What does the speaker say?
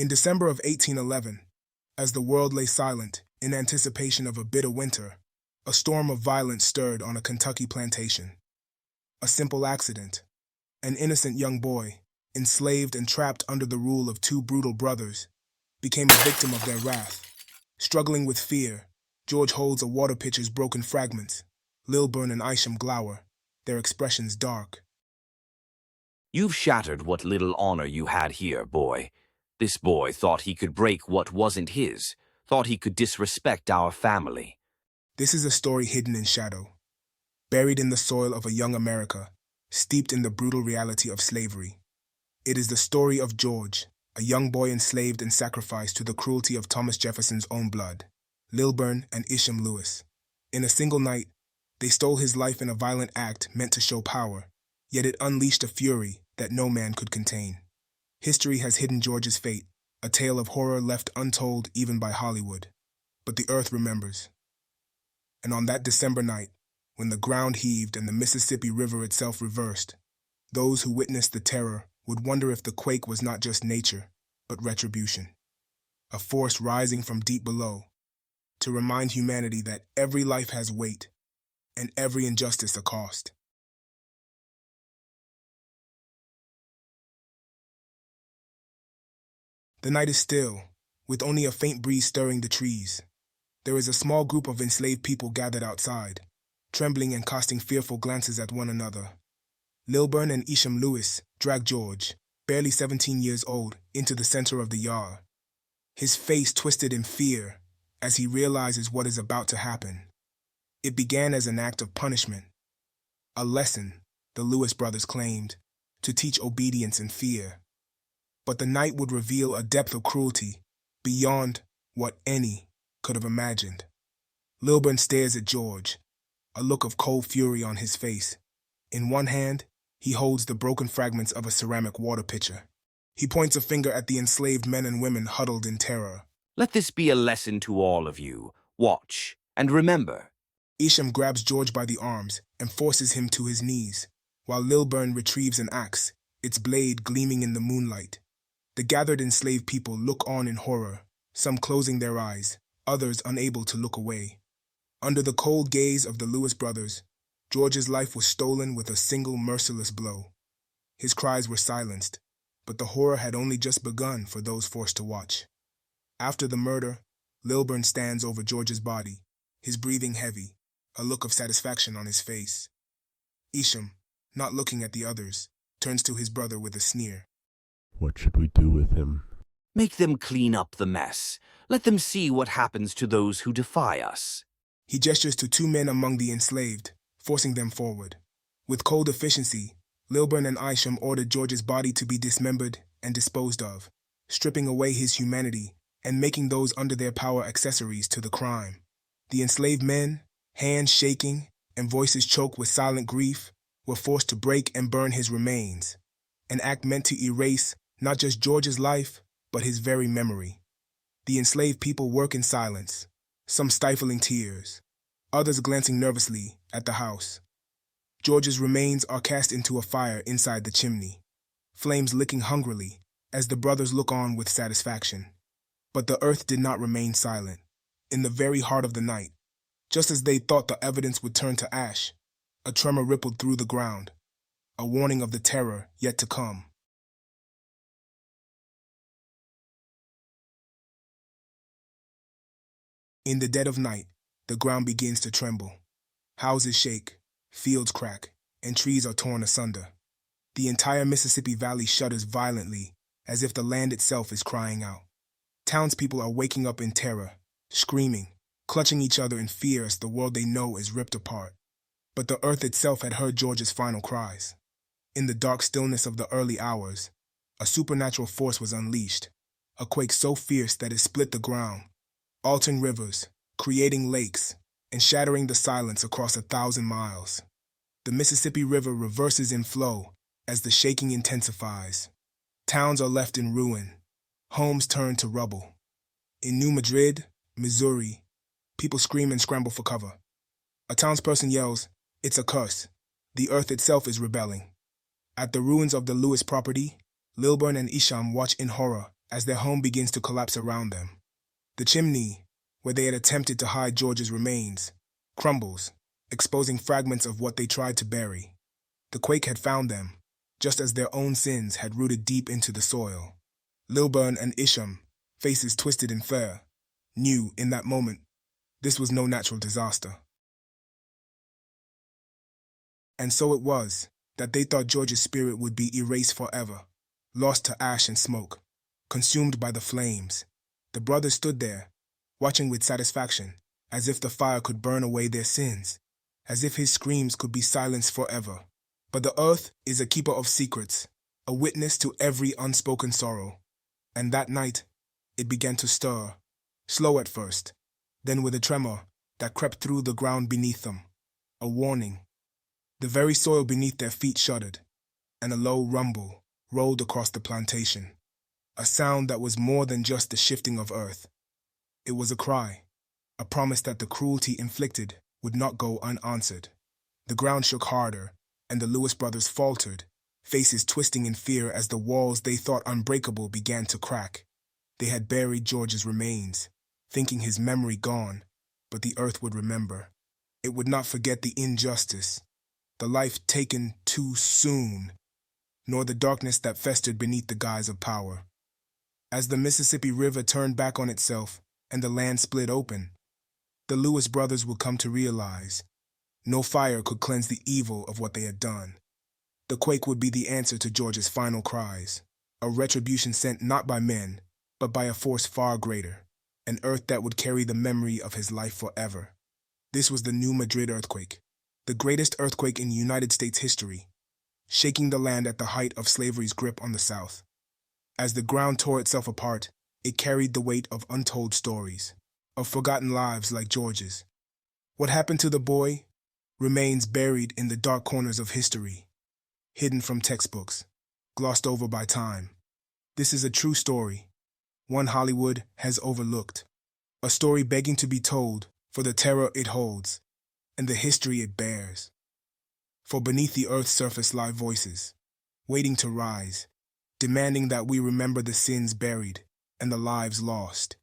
In December of 1811, as the world lay silent in anticipation of a bitter winter, a storm of violence stirred on a Kentucky plantation. A simple accident. An innocent young boy, enslaved and trapped under the rule of two brutal brothers, became a victim of their wrath. Struggling with fear, George holds a water pitcher's broken fragments. Lilburn and Isham glower, their expressions dark. You've shattered what little honor you had here, boy. This boy thought he could break what wasn't his, thought he could disrespect our family. This is a story hidden in shadow, buried in the soil of a young America, steeped in the brutal reality of slavery. It is the story of George, a young boy enslaved and sacrificed to the cruelty of Thomas Jefferson's own blood, Lilburn and Isham Lewis. In a single night, they stole his life in a violent act meant to show power, yet it unleashed a fury that no man could contain. History has hidden George's fate, a tale of horror left untold even by Hollywood. But the earth remembers. And on that December night, when the ground heaved and the Mississippi River itself reversed, those who witnessed the terror would wonder if the quake was not just nature, but retribution. A force rising from deep below, to remind humanity that every life has weight, and every injustice a cost. The night is still, with only a faint breeze stirring the trees. There is a small group of enslaved people gathered outside, trembling and casting fearful glances at one another. Lilburn and Isham Lewis drag George, barely 17 years old, into the center of the yard. His face twisted in fear as he realizes what is about to happen. It began as an act of punishment, a lesson, the Lewis brothers claimed, to teach obedience and fear. But the night would reveal a depth of cruelty beyond what any could have imagined. Lilburn stares at George, a look of cold fury on his face. In one hand, he holds the broken fragments of a ceramic water pitcher. He points a finger at the enslaved men and women huddled in terror. Let this be a lesson to all of you. Watch and remember. Isham grabs George by the arms and forces him to his knees, while Lilburn retrieves an axe, its blade gleaming in the moonlight. The gathered enslaved people look on in horror, some closing their eyes, others unable to look away. Under the cold gaze of the Lewis brothers, George's life was stolen with a single merciless blow. His cries were silenced, but the horror had only just begun for those forced to watch. After the murder, Lilburn stands over George's body, his breathing heavy, a look of satisfaction on his face. Isham, not looking at the others, turns to his brother with a sneer. What should we do with him? Make them clean up the mess. Let them see what happens to those who defy us. He gestures to two men among the enslaved, forcing them forward. With cold efficiency, Lilburn and Isham ordered George's body to be dismembered and disposed of, stripping away his humanity and making those under their power accessories to the crime. The enslaved men, hands shaking and voices choked with silent grief, were forced to break and burn his remains, an act meant to erase not just George's life, but his very memory. The enslaved people work in silence, some stifling tears, others glancing nervously at the house. George's remains are cast into a fire inside the chimney, flames licking hungrily as the brothers look on with satisfaction. But the earth did not remain silent. In the very heart of the night, just as they thought the evidence would turn to ash, a tremor rippled through the ground, a warning of the terror yet to come. In the dead of night, the ground begins to tremble. Houses shake, fields crack, and trees are torn asunder. The entire Mississippi Valley shudders violently, as if the land itself is crying out. Townspeople are waking up in terror, screaming, clutching each other in fear as the world they know is ripped apart. But the earth itself had heard George's final cries. In the dark stillness of the early hours, a supernatural force was unleashed, a quake so fierce that it split the ground, altering rivers, creating lakes, and shattering the silence across 1,000 miles. The Mississippi River reverses in flow as the shaking intensifies. Towns are left in ruin, homes turn to rubble. In New Madrid, Missouri, people scream and scramble for cover. A townsperson yells, "It's a curse. The earth itself is rebelling." At the ruins of the Lewis property, Lilburn and Isham watch in horror as their home begins to collapse around them. The chimney, where they had attempted to hide George's remains, crumbles, exposing fragments of what they tried to bury. The quake had found them, just as their own sins had rooted deep into the soil. Lilburn and Isham, faces twisted in fear, knew in that moment this was no natural disaster. And so it was that they thought George's spirit would be erased forever, lost to ash and smoke, consumed by the flames. The brothers stood there, watching with satisfaction, as if the fire could burn away their sins, as if his screams could be silenced forever. But the earth is a keeper of secrets, a witness to every unspoken sorrow. And that night, it began to stir, slow at first, then with a tremor that crept through the ground beneath them, a warning. The very soil beneath their feet shuddered, and a low rumble rolled across the plantation, a sound that was more than just the shifting of earth. It was a cry, a promise that the cruelty inflicted would not go unanswered. The ground shook harder, and the Lewis brothers faltered, faces twisting in fear as the walls they thought unbreakable began to crack. They had buried George's remains, thinking his memory gone, but the earth would remember. It would not forget the injustice, the life taken too soon, nor the darkness that festered beneath the guise of power. As the Mississippi River turned back on itself and the land split open, the Lewis brothers would come to realize no fire could cleanse the evil of what they had done. The quake would be the answer to George's final cries, a retribution sent not by men, but by a force far greater, an earth that would carry the memory of his life forever. This was the new Madrid earthquake, the greatest earthquake in United States history, shaking the land at the height of slavery's grip on the South. As the ground tore itself apart, it carried the weight of untold stories, of forgotten lives like George's. What happened to the boy remains buried in the dark corners of history, hidden from textbooks, glossed over by time. This is a true story, one Hollywood has overlooked, a story begging to be told for the terror it holds and the history it bears. For beneath the earth's surface lie voices, waiting to rise, demanding that we remember the sins buried and the lives lost.